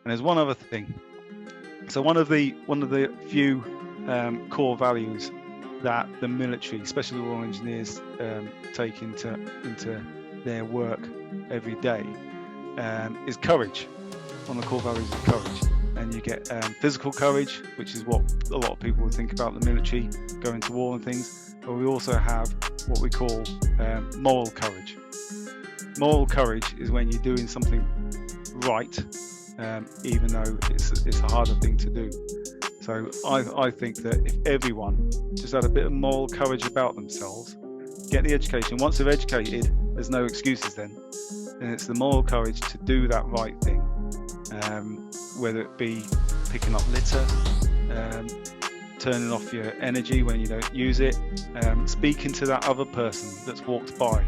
And there's one other thing. So one of the few core values that the military, especially the Royal Engineers, take into their work every day is courage. One of the core values is courage. And you get physical courage, which is what a lot of people would think about the military, going to war and things. But we also have what we call moral courage. Moral courage is when you're doing something right, even though it's a harder thing to do. So I think that if everyone just had a bit of moral courage about themselves, get the education. Once they're educated, there's no excuses then. And it's the moral courage to do that right thing, whether it be picking up litter, turning off your energy when you don't use it, speaking to that other person that's walked by.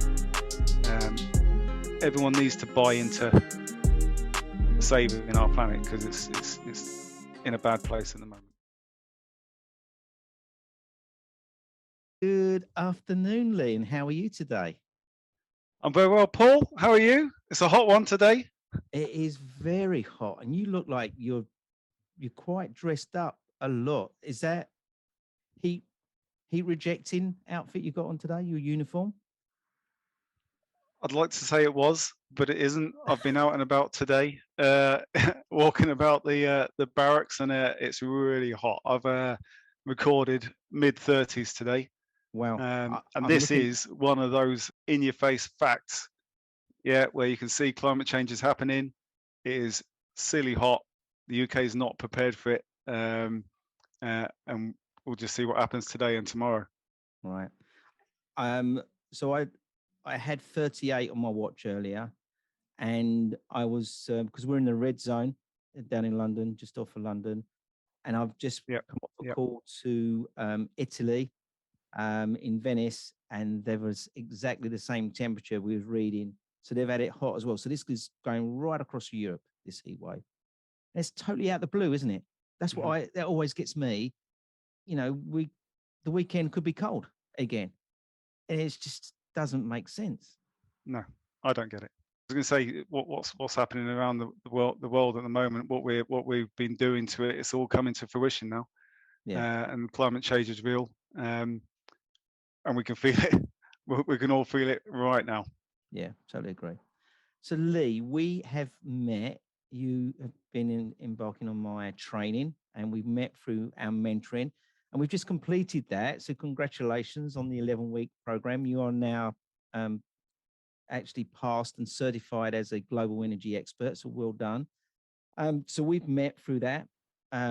Everyone needs to buy into saving our planet because it's in a bad place at the moment. Good afternoon, Lee, and how are you today? I'm very well, Paul. How are you? It's a hot one today. It is very hot, and you look like you're quite dressed up a lot. Is that heat rejecting outfit you got on today? Your uniform? I'd like to say it was, but it isn't. I've been out and about today, walking about the barracks, and it's really hot. I've recorded mid-30s today, Wow. and I'm this looking. is one of those in-your-face facts, yeah, where you can see climate change is happening. It is silly hot. The UK is not prepared for it, and we'll just see what happens today and tomorrow. Right. So I had 38 on my watch earlier, and I was because we're in the red zone down in London, just off of London, and I've just Yep, come off a yep. call to Italy, in Venice, and there was exactly the same temperature we was reading. So they've had it hot as well. So this is going right across Europe, this heat wave. And it's totally out of the blue, isn't it? That's Mhm. what that always gets me. The weekend could be cold again. And it just doesn't make sense. No, I don't get it. I was going to say what's happening around the world at the moment. What we've been doing to it, it's all coming to fruition now, Yeah, and climate change is real, and we can feel it. We can all feel it right now. yeah, totally agree. So Lee, we have met. You have been embarking on my training, and we've met through our mentoring, and we've just completed that. So congratulations on the 11-week program. You are now um, actually passed and certified as a global energy expert. So well done. So we've met through that,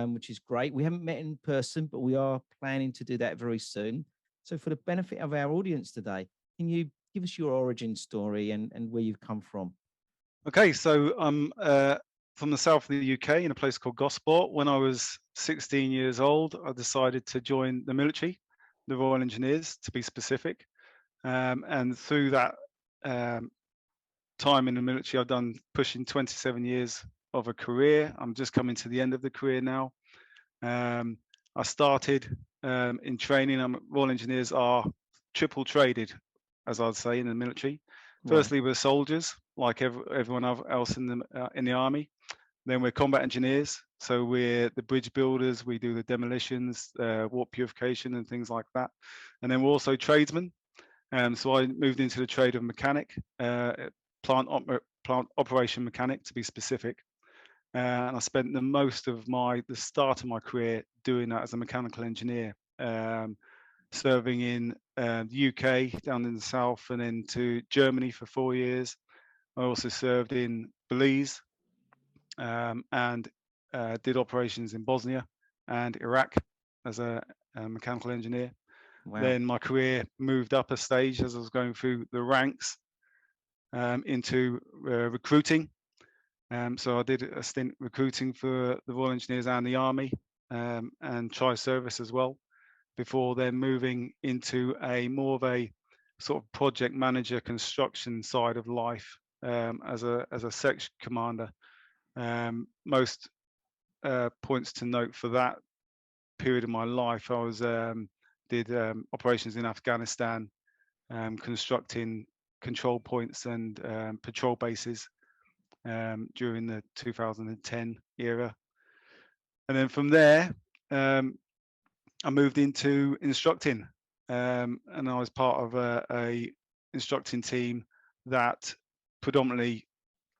which is great. We haven't met in person, but we are planning to do that very soon. So for the benefit of our audience today, can you give us your origin story and where you've come from? Okay, so I'm from the south of the UK in a place called Gosport. When I was 16 years old, I decided to join the military, the Royal Engineers, to be specific. And through that um, time in the military, I've done pushing 27 years of a career. I'm just coming to the end of the career now. I started in training. Royal Engineers are triple traded, as I'd say, in the military. Right. Firstly, we're soldiers, like everyone else in the army. Then we're combat engineers, so we're the bridge builders. We do the demolitions, water purification, and things like that. And then we're also tradesmen. So I moved into the trade of mechanic, plant operation mechanic to be specific. And I spent the start of my career doing that as a mechanical engineer, serving in the UK down in the south, and then to Germany for 4 years. I also served in Belize, and did operations in Bosnia and Iraq as a mechanical engineer. Wow. Then my career moved up a stage as I was going through the ranks, into recruiting. So I did a stint recruiting for the Royal Engineers and the Army, and tri-service as well, before then moving into a more of a sort of project manager construction side of life, as a section commander. Most points to note for that period of my life, I was did operations in Afghanistan, constructing control points and patrol bases, during the 2010 era. And then from there, I moved into instructing, and I was part of a instructing team that predominantly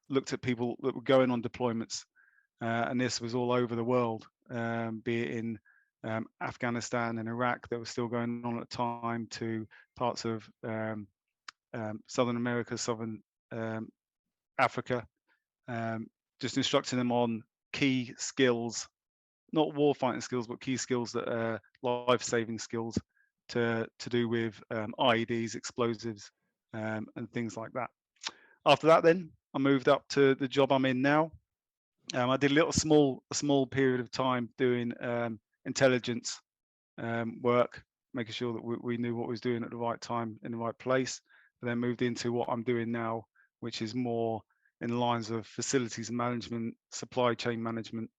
looked at people that were going on deployments, and this was all over the world, be it in Afghanistan and Iraq that was still going on at the time, to parts of Southern America, Southern Africa, just instructing them on key skills, not warfighting skills, but key skills that are life-saving skills to do with IEDs, explosives, and things like that. After that, then I moved up to the job I'm in now. I did a small period of time doing intelligence work, making sure that we knew what we was doing at the right time in the right place. But then moved into what I'm doing now, which is more in the lines of facilities management, supply chain management,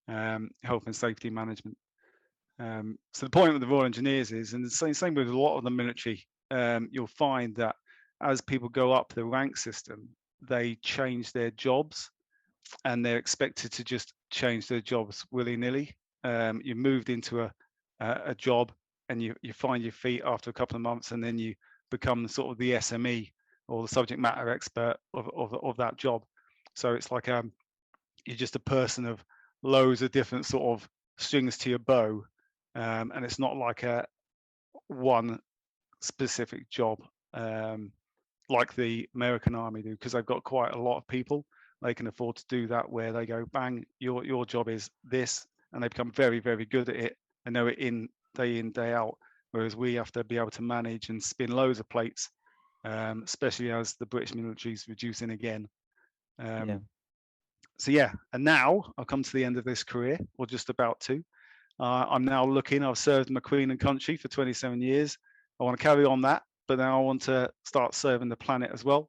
health and safety management. So the point with the Royal Engineers is, and the same with a lot of the military, you'll find that as people go up the rank system, they change their jobs, and they're expected to just change their jobs willy-nilly. You moved into a job, and you find your feet after a couple of months, and then you become sort of the SME or the subject matter expert of that job. So it's like you're just a person of loads of different sort of strings to your bow, and it's not like a one specific job like the American Army do, because they've got quite a lot of people. They can afford to do that, where they go, bang, your job is this, and they become very, very good at it and know it in, day out. Whereas we have to be able to manage and spin loads of plates, especially as the British military is reducing again. So yeah, and now I've come to the end of this career, or just about to. I'm now looking. I've served my Queen and country for 27 years. I want to carry on that, but now I want to start serving the planet as well,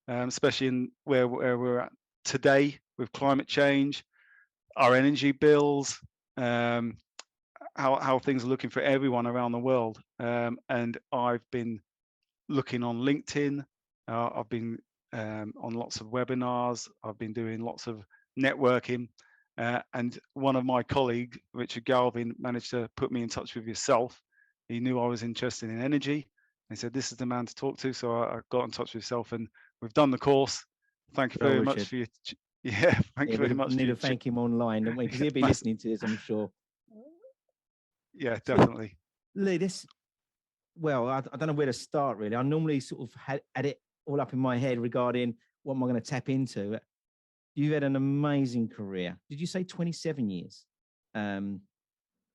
especially in where we're at today with climate change, our energy bills, how things are looking for everyone around the world. And I've been looking on LinkedIn. I've been on lots of webinars. I've been doing lots of networking. And one of my colleagues, Richard Galvin, managed to put me in touch with yourself. He knew I was interested in energy. He said, this is the man to talk to. So I got in touch with yourself, and we've done the course. Thank you very much for your, thank you very much. We need to thank him online, don't we? Because he'll be listening to this, I'm sure. Yeah, definitely. So, Lee, well, I don't know where to start, really. I normally sort of had it all up in my head regarding what am I going to tap into. You've had an amazing career. Did you say 27 years? And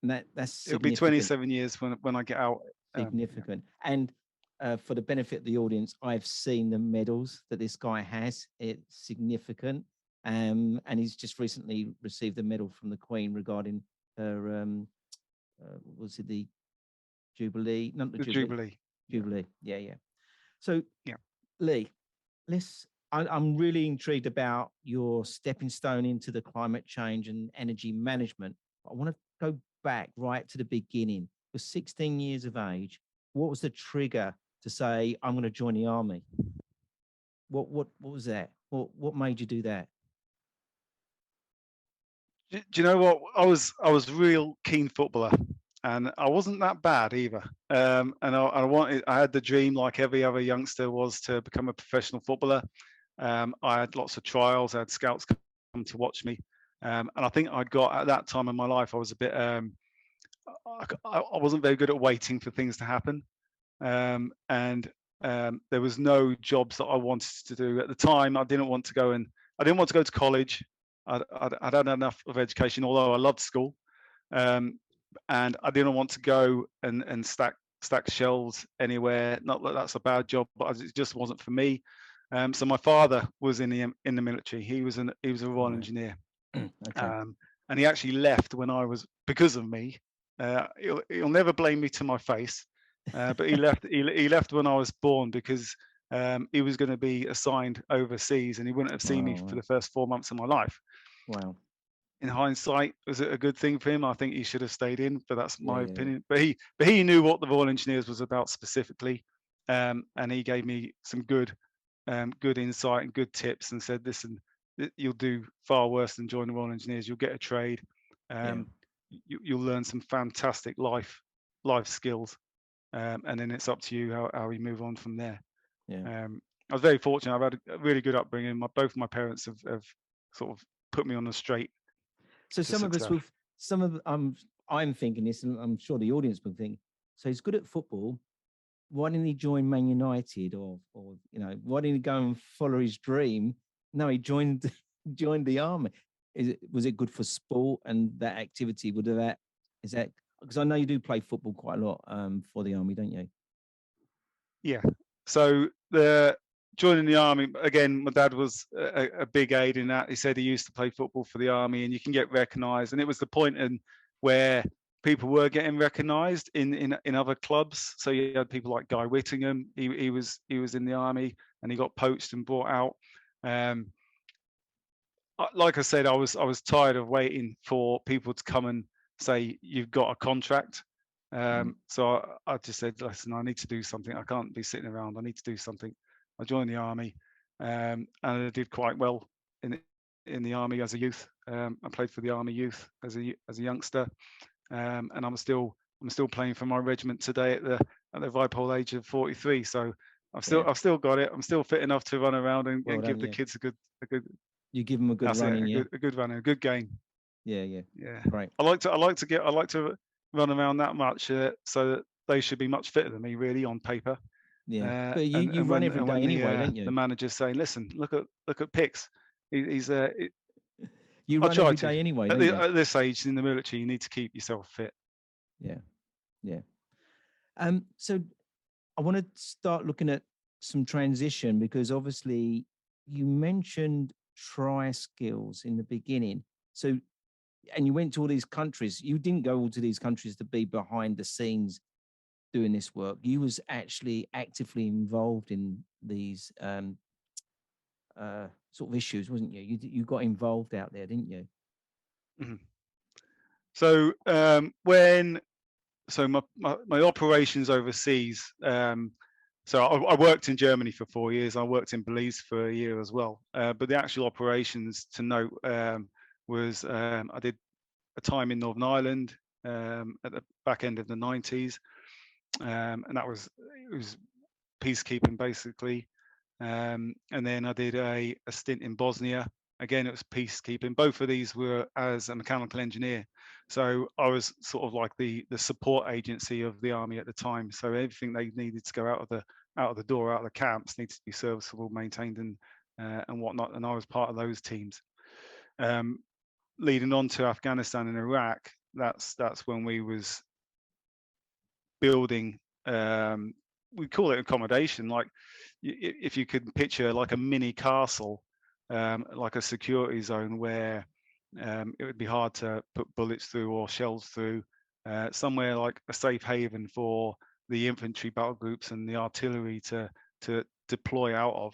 that's it'll be 27 years when I get out. Significant. And for the benefit of the audience, I've seen the medals that this guy has. It's significant. And he's just recently received a medal from the Queen regarding her, was it the Jubilee? Not the Jubilee. Jubilee. Yeah. So, Lee, I'm really intrigued about your stepping stone into the climate change and energy management. I want to go back right to the beginning. For 16 years of age, what was the trigger to say, I'm going to join the army? What was that? What made you do that? Do you know what? I was a real keen footballer, and I wasn't that bad either. And I had the dream, like every other youngster, was to become a professional footballer. I had lots of trials. I had scouts come to watch me, and I think I got, at that time in my life, I was a bit. I wasn't very good at waiting for things to happen, and there was no jobs that I wanted to do at the time. I didn't want to go to college. I'd had enough of education, although I loved school, and I didn't want to go and stack shelves anywhere. Not that that's a bad job, but it just wasn't for me. So my father was in the military. He was a Royal Engineer, okay. And he actually left when I was, because of me. He'll never blame me to my face, but he left. He left when I was born because he was going to be assigned overseas, and he wouldn't have seen me for the first 4 months of my life. Wow. In hindsight, was it a good thing for him? I think he should have stayed in, but that's my opinion. But he knew what the Royal Engineers was about specifically, and he gave me some good insight and good tips, and said, listen, you'll do far worse than join the Royal Engineers. You'll get a trade. Yeah. You'll learn some fantastic life skills, and then it's up to you how you move on from there. Yeah. I was very fortunate. I've had a really good upbringing. Both my parents have sort of put me on the straight So to some of us success. will, some of I'm thinking this, and I'm sure the audience will think. So he's good at football. Why didn't he join Man United, or why didn't he go and follow his dream? No, he joined joined the army. Was it good for sport and that activity? Is that because I know you do play football quite a lot for the army, don't you? Yeah. So the joining the army again, my dad was a big aid in that. He said he used to play football for the army, and you can get recognised. And it was the point in where people were getting recognised in other clubs. So you had people like Guy Whittingham. He was in the army, and he got poached and brought out. Like I said, I was tired of waiting for people to come and say you've got a contract. So I just said, listen, I need to do something. I can't be sitting around. I need to do something. I joined the army, and I did quite well in the army as a youth. I played for the army youth as a youngster, and I'm still playing for my regiment today at the ripe old age of 43. So I've still got it. I'm still fit enough to run around and give the kids a good. You give them a good That's running, it. A good run, a good game. Yeah. Yeah. Great. I like to run around that much, so that they should be much fitter than me, really, on paper. Yeah. But you run every day anyway, don't you? The manager's saying, "Listen, look at Pix. He's You I run try every to. day anyway, don't you? At this age in the military, you need to keep yourself fit." Yeah. So I want to start looking at some transition, because obviously you mentioned tri-skills in the beginning. So, and you went to all these countries. You didn't go all to these countries to be behind the scenes doing this work. You was actually actively involved in these sort of issues, wasn't you? You got involved out there, didn't you? Mm-hmm. So my operations overseas. So I worked in Germany for 4 years. I worked in Belize for a year as well. But the actual operations to note was I did a time in Northern Ireland at the back end of the 90s, and it was peacekeeping basically. And then I did a stint in Bosnia. Again, it was peacekeeping. Both of these were as a mechanical engineer. So I was sort of like the support agency of the army at the time. So everything they needed to go out of the door, out of the camps, needs to be serviceable, maintained, and whatnot. And I was part of those teams. Leading on to Afghanistan and Iraq, that's when we was building. We call it accommodation. Like if you could picture like a mini castle, like a security zone where it would be hard to put bullets through or shells through. Somewhere like a safe haven for the infantry battle groups and the artillery to deploy out of.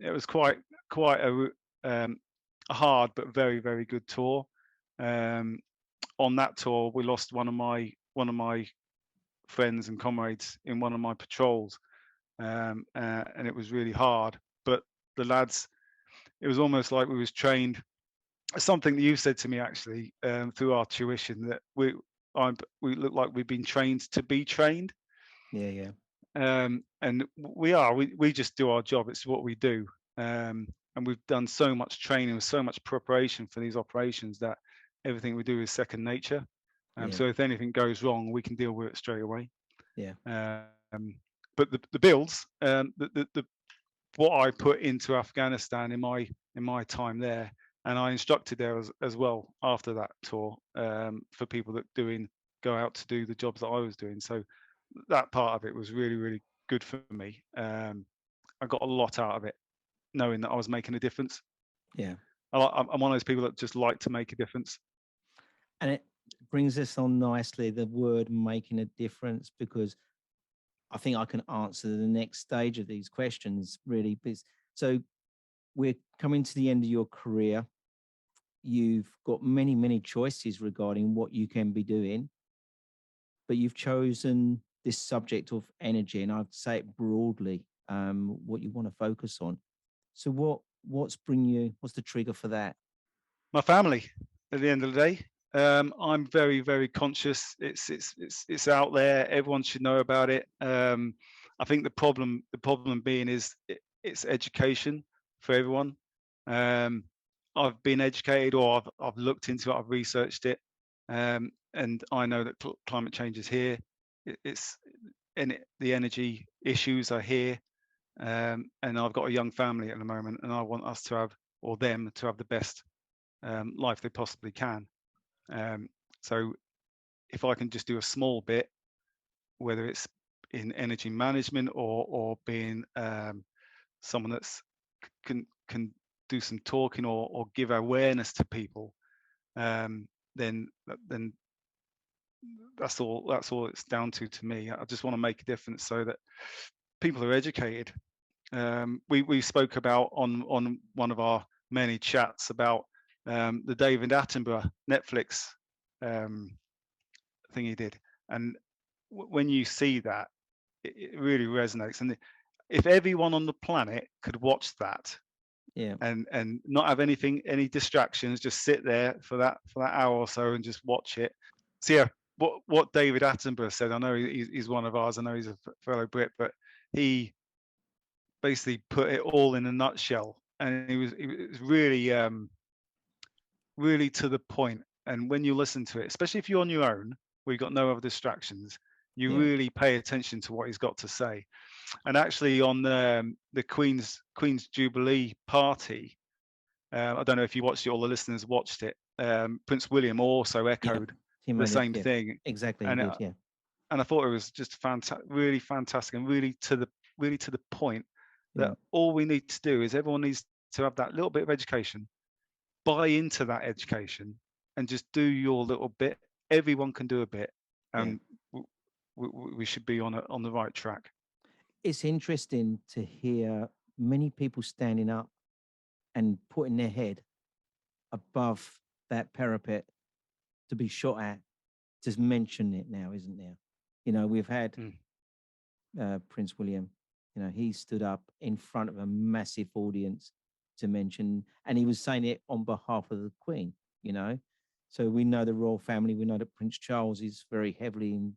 It was quite a hard but very very good tour. On that tour, we lost one of my friends and comrades in one of my patrols, and it was really hard. But the lads, it was almost like we was trained. Something that you said to me actually through our tuition, that we look like we've been trained to be trained. Yeah. And we are. We just do our job. It's what we do. And we've done so much training, so much preparation for these operations that everything we do is second nature. So if anything goes wrong, we can deal with it straight away. Yeah. But the builds, the what I put into Afghanistan in my time there, and I instructed there as well after that tour for people that go out to do the jobs that I was doing. So that part of it was really really good for me. I got a lot out of it, knowing that I was making a difference. Yeah. I'm one of those people that just like to make a difference. And it brings us on nicely, the word making a difference, because I think I can answer the next stage of these questions really. So we're coming to the end of your career. You've got many, many choices regarding what you can be doing, but you've chosen this subject of energy, and I'd say it broadly, what you want to focus on. So what's the trigger for that? My family. At the end of the day, I'm very, very conscious. It's out there. Everyone should know about it. I think the problem being is it's education for everyone. Um, I've been educated, or I've looked into it. I've researched it, and I know that climate change is here. It's and the energy issues are here. And I've got a young family at the moment, and I want us to have, or them to have, the best life they possibly can. Um, so if I can just do a small bit, whether it's in energy management or being someone that's can do some talking or give awareness to people, um, then that's all it's down to me. I just want to make a difference so that people are educated. We spoke about on one of our many chats about the David Attenborough Netflix um, thing he did, and when you see that, it really resonates. And if everyone on the planet could watch that Yeah, and not have any distractions, just sit there for that hour or so and just watch it. So yeah, what David Attenborough said. I know he's one of ours. I know he's a fellow Brit, but he basically put it all in a nutshell, and he was really to the point. And when you listen to it, especially if you're on your own, where you've got no other distractions, you yeah, really pay attention to what he's got to say. And actually, on the Queen's Jubilee party, I don't know if you watched it, all the listeners watched it. Prince William also yeah. echoed He the made it. same Yeah, thing, exactly. He and did. Yeah, and I thought it was just really fantastic, and really to the point yeah, that all we need to do is everyone needs to have that little bit of education, buy into that education, and just do your little bit. Everyone can do a bit, yeah. and we should be on the right track. It's interesting to hear many people standing up and putting their head above that parapet to be shot at. Just mention it now, isn't there? We've had Mm. Prince William. He stood up in front of a massive audience to mention, and he was saying it on behalf of the Queen. You know, so we know the royal family. We know that Prince Charles is very heavily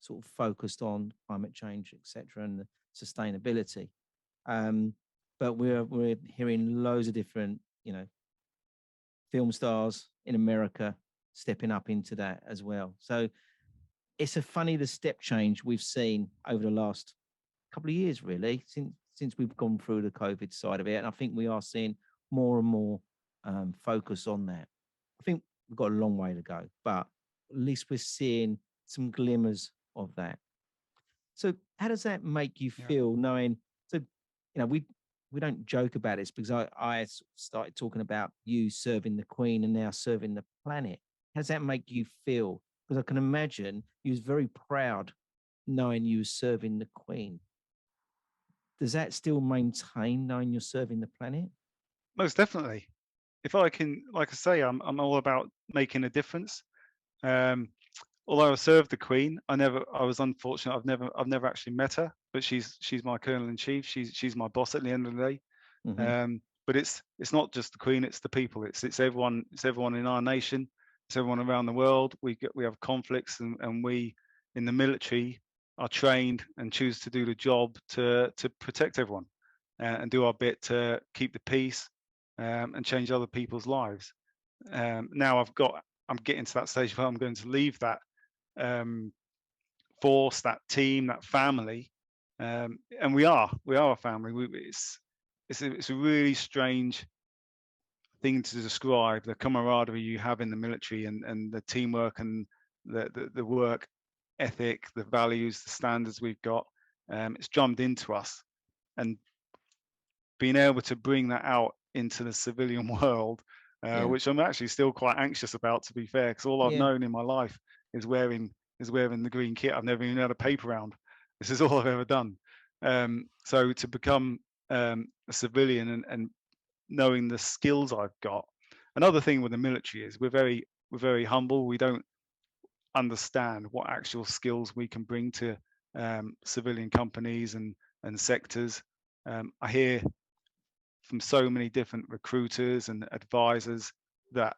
sort of focused on climate change, etc., and the sustainability. Um, but we're hearing loads of different, film stars in America stepping up into that as well. So it's a funny the step change we've seen over the last couple of years, really, since we've gone through the COVID side of it. And I think we are seeing more and more focus on that. I think we've got a long way to go, but at least we're seeing some glimmers of that. So how does that make you Yeah. feel knowing? So we don't joke about this because I started talking about you serving the Queen and now serving the planet. How does that make you feel? Because I can imagine you was very proud knowing you were serving the Queen. Does that still maintain knowing you're serving the planet? Most definitely. If I can, like I say, I'm all about making a difference. Um, Although I served the Queen, I was unfortunate. I've never actually met her, but she's my colonel in chief. She's my boss at the end of the day. Hmm. But it's not just the Queen; it's the people. It's everyone. It's everyone in our nation. It's everyone around the world. We have conflicts, and we in the military are trained and choose to do the job to protect everyone, and do our bit to keep the peace, and change other people's lives. Now I'm getting to that stage where I'm going to leave that um, force, that team, that family, and we are a family. It's a really strange thing to describe the camaraderie you have in the military, and the teamwork, and the work ethic, the values, the standards we've got. It's drummed into us, and being able to bring that out into the civilian world, Yeah, which I'm actually still quite anxious about, to be fair, because all I've yeah, known in my life is wearing the green kit. I've never even had a paper round. This is all I've ever done. So to become a civilian, and knowing the skills I've got. Another thing with the military is we're very humble. We don't understand what actual skills we can bring to civilian companies and sectors. I hear from so many different recruiters and advisors that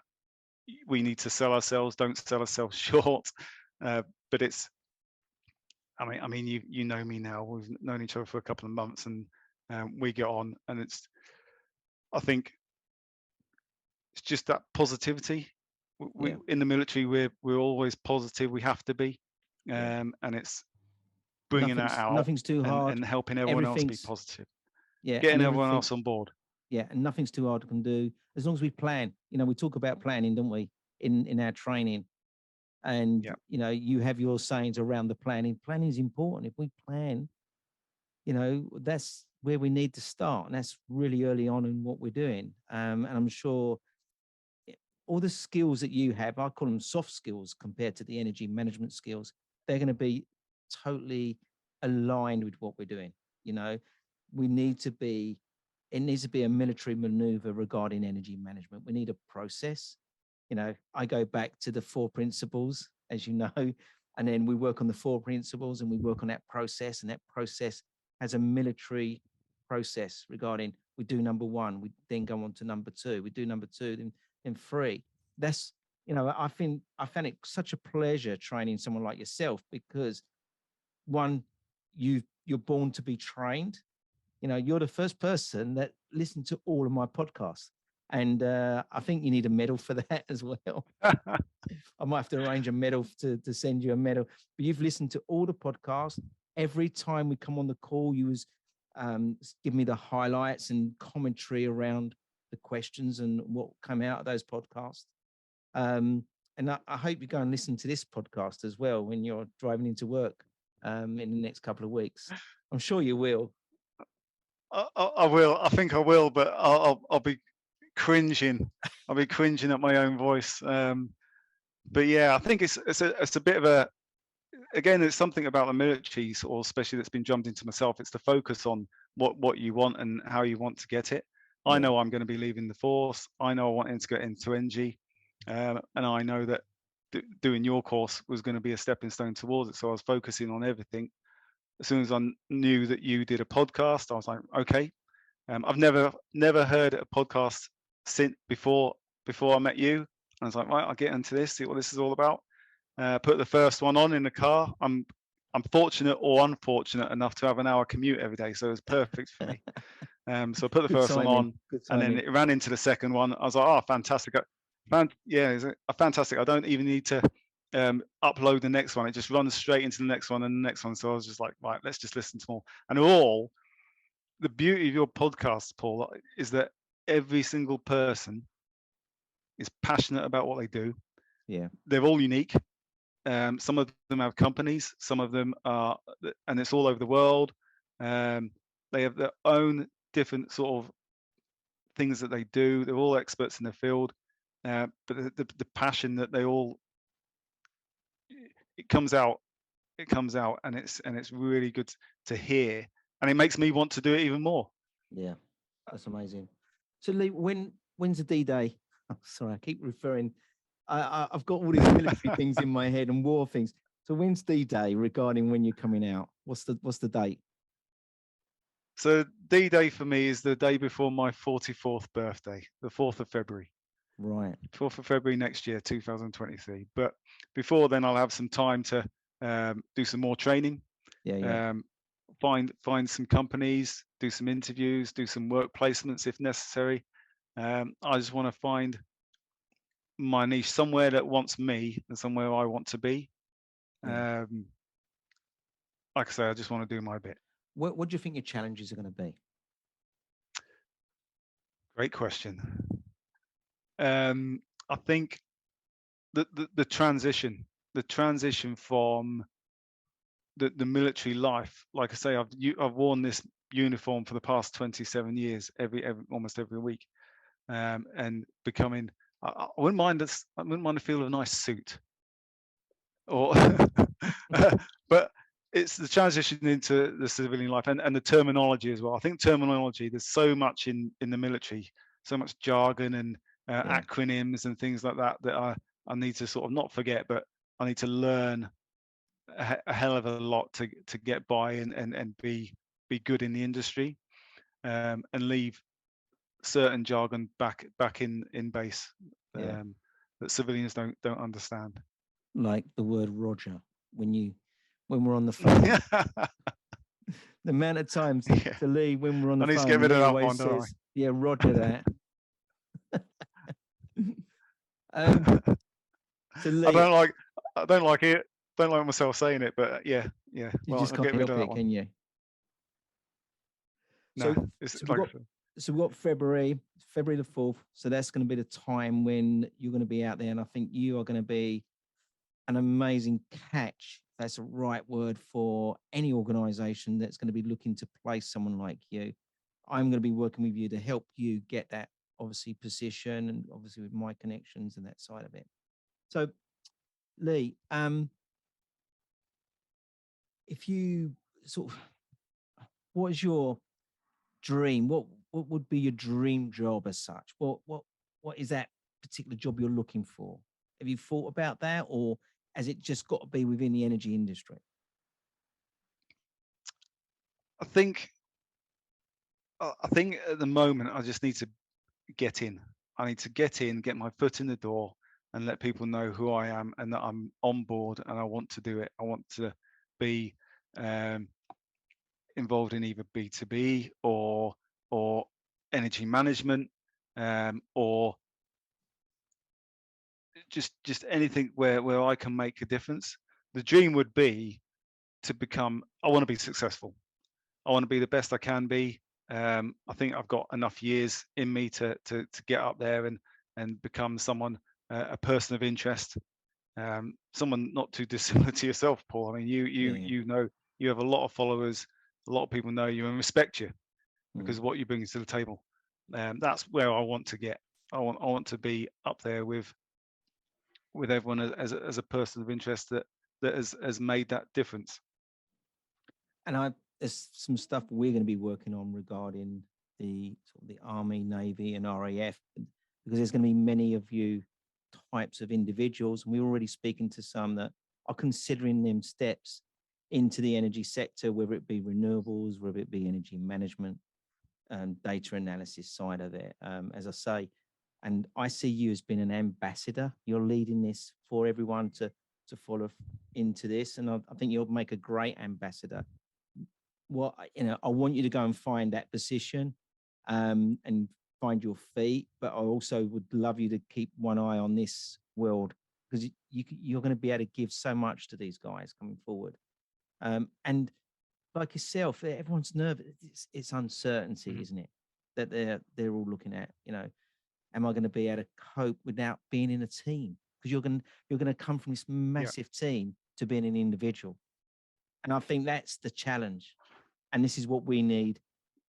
we need to sell ourselves, don't sell ourselves short. But it's, I mean, you know me now. We've known each other for a couple of months, and we get on, and I think it's just that positivity. We in the military, we're always positive. We have to be, and it's bringing that out Nothing's too hard. and helping everyone else be positive. Yeah, Getting and everyone else on board. Yeah, and nothing's too hard to do as long as we plan. You know, we talk about planning, don't we, in our training? And you know, you have your sayings around the planning. Planning is important. If we plan, you know, that's where we need to start, and that's really early on in what we're doing. And I'm sure all the skills that you have, I call them soft skills compared to the energy management skills, they're going to be totally aligned with what we're doing. You know, we need to be, it needs to be a military maneuver regarding energy management. We need a process. You know, I go back to the 4 principles, as you know, and then we work on the 4 principles and we work on that process, and that process has a military process regarding, we do number 1, we then go on to number 2, we do number 2, then 3. That's, you know, I found it such a pleasure training someone like yourself, because one, you're born to be trained. You know, you're the first person that listened to all of my podcasts, and I think you need a medal for that as well. I might have to arrange a medal to send you a medal. But you've listened to all the podcasts. Every time we come on the call, you was give me the highlights and commentary around the questions and what came out of those podcasts. And I hope you go and listen to this podcast as well when you're driving into work in the next couple of weeks. I'm sure you will. I will. I think I will, but I'll be cringing. I'll be cringing at my own voice. But yeah, I think it's a bit of a, again, it's something about the military, or especially that's been drummed into myself. It's the focus on what you want and how you want to get it. I know I'm going to be leaving the force. I know I wanted to get into NG, and I know that doing your course was going to be a stepping stone towards it. So I was focusing on everything. As soon as I knew that you did a podcast, I was like, okay. I've never heard a podcast since before I met you. I was like, right, I'll get into this, see what this is all about. Put the first one on in the car. I'm fortunate or unfortunate enough to have an hour commute every day, so it was perfect for me. So I put the first one on, and then it ran into the second one. I was like, oh, fantastic! Fantastic. I don't even need to upload the next one. It just runs straight into the next one and the next one. So I was just like, right, let's just listen to more. And all the beauty of your podcast, Paul, is that every single person is passionate about what they do. Yeah, they're all unique. Some of them have companies, some of them are, and it's all over the world. They have their own different sort of things that they do. They're all experts in their field, but the passion that they all, it comes out, and it's really good to hear, and it makes me want to do it even more. Yeah, that's amazing. So Lee, when's the D-Day? Oh, sorry, I keep referring. I've got all these military things in my head and war things. So when's D-Day regarding when you're coming out? What's the date? So D-Day for me is the day before my 44th birthday, the 4th of February. Right. 4th of February next year, 2023. But before then, I'll have some time to do some more training. Yeah. Find some companies, do some interviews, do some work placements if necessary. I just want to find my niche, somewhere that wants me and somewhere I want to be. Yeah. Like I say, I just want to do my bit. What do you think your challenges are going to be? Great question. I think the transition from the military life. Like I say, I've worn this uniform for the past 27 years, almost every week, and becoming. I wouldn't mind this. I wouldn't mind the feel of a nice suit, or but it's the transition into the civilian life and the terminology as well. I think terminology. There's so much in the military, so much jargon and acronyms and things like that I need to sort of not forget, but I need to learn a hell of a lot to get by and be good in the industry, and leave certain jargon back in base Yeah. that civilians don't understand. Like the word Roger when we're on the phone. The amount of times Yeah, to Lee when we're on I the need to get phone, rid of Lee that always one, don't I? says, "Yeah, Roger that." So I Lee, don't like I don't like it. Don't like myself saying it, but yeah. you Well, just I'll can't get rid help of that it, one. can you? No, So, it's so we've like got so we've got February the 4th. So that's going to be the time when you're going to be out there, and I think you are going to be an amazing catch. If that's the right word for any organisation that's going to be looking to place someone like you. I'm going to be working with you to help you get that obviously position, and obviously with my connections and that side of it. So, Lee, if you sort of, what is your dream? What would be your dream job as such? What is that particular job you're looking for? Have you thought about that, or has it just got to be within the energy industry? I think I think at the moment I just need to get in. I need to get in, get my foot in the door, and let people know who I am and that I'm on board and I want to do it. I want to be um, involved in either B2B or energy management, or just anything where I can make a difference. The dream would be to become. I want to be successful. I want to be the best I can be. I think I've got enough years in me to get up there and become someone, a person of interest, someone not too dissimilar to yourself, Paul. I mean, Yeah. you know, you have a lot of followers, a lot of people know you and respect you because Mm. of what you bring to the table. That's where I want to get. I want to be up there with everyone as a person of interest that has made that difference. And there's some stuff we're going to be working on regarding the sort of the Army, Navy, and RAF, because there's going to be many of you types of individuals, and we're already speaking to some that are considering them steps into the energy sector, whether it be renewables, whether it be energy management, data analysis side of it. As I say, and I see you as being an ambassador. You're leading this for everyone to follow into this, and I think you'll make a great ambassador. What I want you to go and find that position, and find your feet. But I also would love you to keep one eye on this world, because you're going to be able to give so much to these guys coming forward. And like yourself, everyone's nervous. It's uncertainty, isn't it? That they're all looking at. Am I going to be able to cope without being in a team? Because you're going to come from this Yeah. massive team to being an individual, and I think that's the challenge. And this is what we need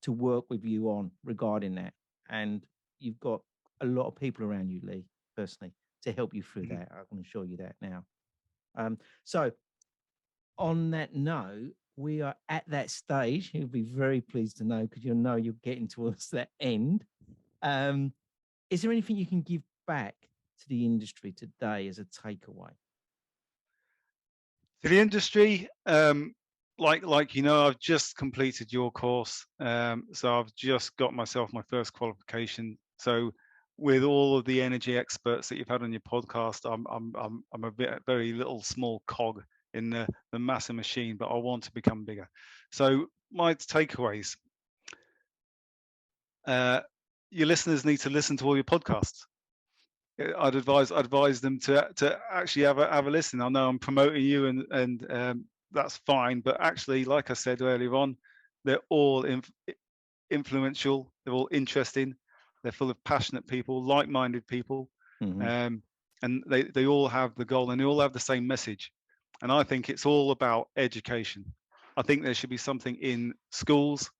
to work with you on regarding that. And you've got a lot of people around you, Lee, personally, to help you through that. I can assure you that now. So on that note, we are at that stage. You'll be very pleased to know, because you'll know you're getting towards that end. Is there anything you can give back to the industry today as a takeaway? To the industry, like I've just completed your course, so I've just got myself my first qualification. So with all of the energy experts that you've had on your podcast, I'm a very little small cog in the massive machine, but I want to become bigger. So my takeaways: your listeners need to listen to all your podcasts. I'd advise them to actually have a listen. I know I'm promoting you, and that's fine, but actually, like I said earlier on, they're all influential. They're all interesting. They're full of passionate people, like-minded people, Mm-hmm. and they all have the goal, and they all have the same message. And I think it's all about education. I think there should be something in schools,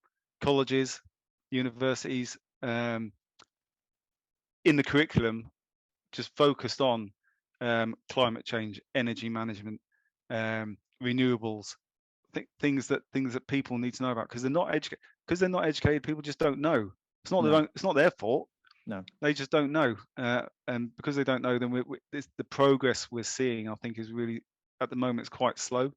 colleges, universities, in the curriculum, just focused on climate change, energy management, renewables, things that people need to know about, because they're not educated. Because they're not educated, people just don't know. It's not their fault. No. They just don't know, and because they don't know, then the progress we're seeing, I think, is really, at the moment, it's quite slow.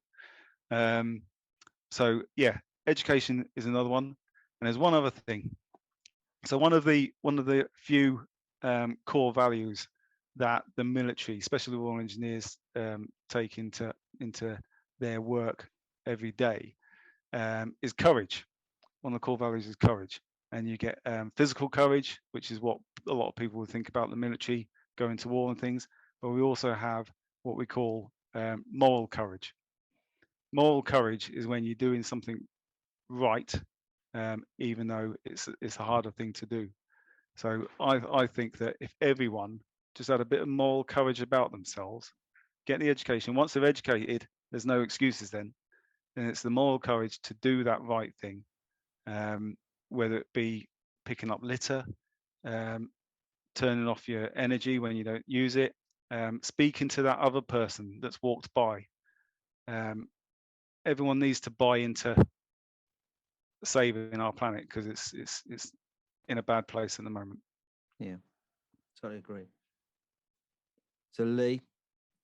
So yeah, education is another one, and there's one other thing. So one of the few core values that the military, especially the Royal Engineers, take into their work every day is courage. One of the core values is courage, and you get physical courage, which is what a lot of people would think about the military going to war and things. But we also have what we call moral courage. Moral courage is when you're doing something right, even though it's a harder thing to do. So I think that if everyone just had a bit of moral courage about themselves, get the education. Once they're educated, there's no excuses then. And it's the moral courage to do that right thing, whether it be picking up litter, um, turning off your energy when you don't use it, speaking to that other person that's walked by. Everyone needs to buy into saving our planet because it's in a bad place at the moment. Yeah, totally agree. So Lee,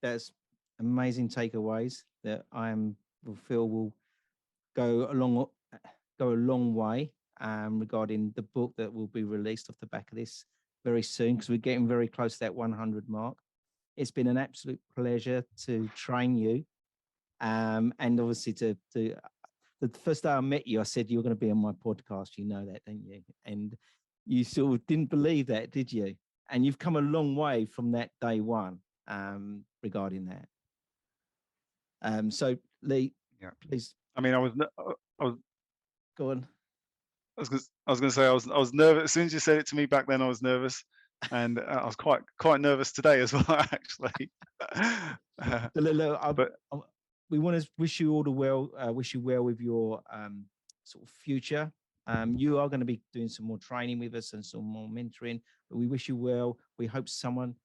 that's amazing takeaways that will feel will go a long way regarding the book that will be released off the back of this very soon, because we're getting very close to that 100 mark. It's been an absolute pleasure to train you, and obviously to the first day I met you, I said you were going to be on my podcast. You know that, don't you? And you sort of didn't believe that, did you? And you've come a long way from that day one regarding that. So Lee, Yeah. please. I mean, I was Go on. I was going to say I was nervous as soon as you said it to me back then. I was nervous, and I was quite nervous today as well, actually. But we want to wish you all the well. Wish you well with your sort of future. You are going to be doing some more training with us and some more mentoring. But we wish you well. We hope someone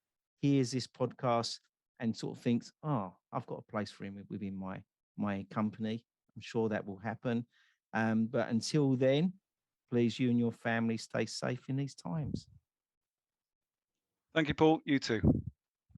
hears this podcast and sort of thinks, "Oh, I've got a place for him within my company." I'm sure that will happen. But until then, please, you and your family stay safe in these times. Thank you, Paul. You too.